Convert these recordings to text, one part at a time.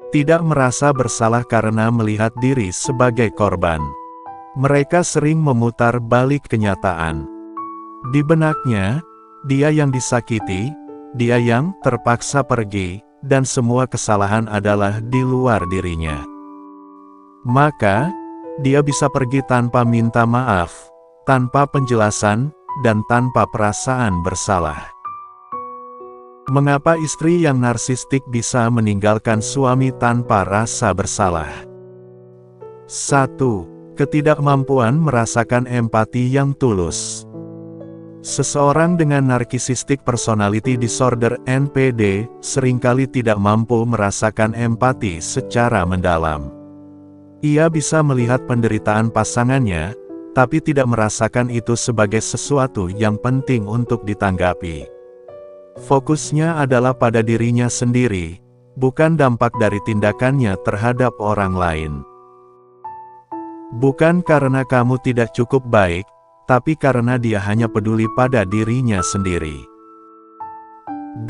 tidak merasa bersalah karena melihat diri sebagai korban. Mereka sering memutar balik kenyataan. Di benaknya, dia yang disakiti, dia yang terpaksa pergi, dan semua kesalahan adalah di luar dirinya. Maka, dia bisa pergi tanpa minta maaf, tanpa penjelasan, dan tanpa perasaan bersalah. Mengapa istri yang narsistik bisa meninggalkan suami tanpa rasa bersalah? 1. Ketidakmampuan merasakan empati yang tulus. Seseorang dengan narcissistic personality disorder (NPD) seringkali tidak mampu merasakan empati secara mendalam. Ia bisa melihat penderitaan pasangannya, tapi tidak merasakan itu sebagai sesuatu yang penting untuk ditanggapi. Fokusnya adalah pada dirinya sendiri, bukan dampak dari tindakannya terhadap orang lain. Bukan karena kamu tidak cukup baik, tapi karena dia hanya peduli pada dirinya sendiri.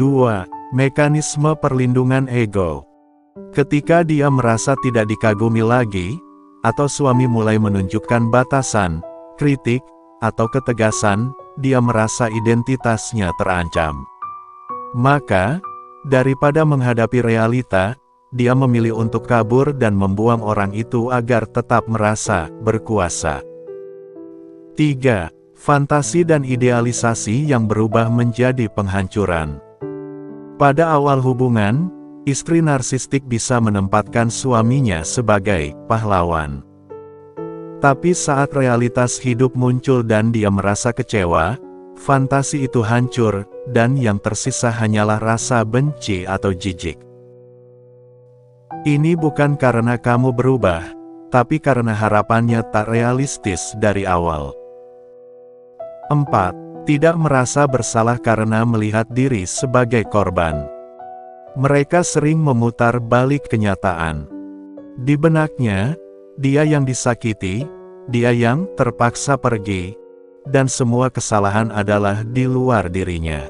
2. Mekanisme perlindungan ego. Ketika dia merasa tidak dikagumi lagi, atau suami mulai menunjukkan batasan, kritik, atau ketegasan, dia merasa identitasnya terancam. Maka, daripada menghadapi realita, dia memilih untuk kabur dan membuang orang itu agar tetap merasa berkuasa. 3. Fantasi dan idealisasi yang berubah menjadi penghancuran. Pada awal hubungan, istri narsistik bisa menempatkan suaminya sebagai pahlawan. Tapi saat realitas hidup muncul dan dia merasa kecewa, fantasi itu hancur, dan yang tersisa hanyalah rasa benci atau jijik. Ini bukan karena kamu berubah, tapi karena harapannya tak realistis dari awal. 4. Tidak merasa bersalah karena melihat diri sebagai korban. Mereka sering memutar balik kenyataan. Di benaknya, dia yang disakiti, dia yang terpaksa pergi, dan semua kesalahan adalah di luar dirinya.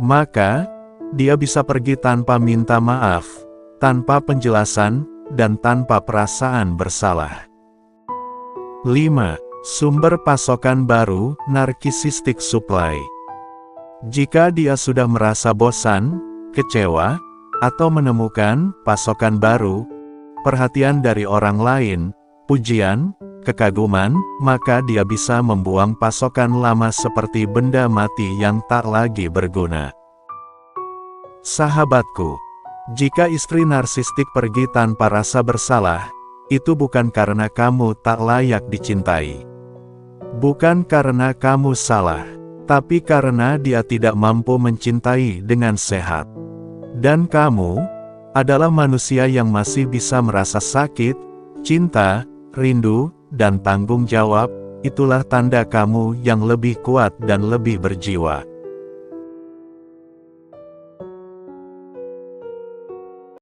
Maka, dia bisa pergi tanpa minta maaf, tanpa penjelasan, dan tanpa perasaan bersalah. 5. Sumber pasokan baru, narcissistic supply. Jika dia sudah merasa bosan, kecewa, atau menemukan pasokan baru, perhatian dari orang lain, pujian, kekaguman, maka dia bisa membuang pasokan lama seperti benda mati yang tak lagi berguna. Sahabatku, jika istri narsistik pergi tanpa rasa bersalah, itu bukan karena kamu tak layak dicintai. Bukan karena kamu salah, tapi karena dia tidak mampu mencintai dengan sehat. Dan kamu adalah manusia yang masih bisa merasa sakit, cinta, rindu, dan tanggung jawab. Itulah tanda kamu yang lebih kuat dan lebih berjiwa.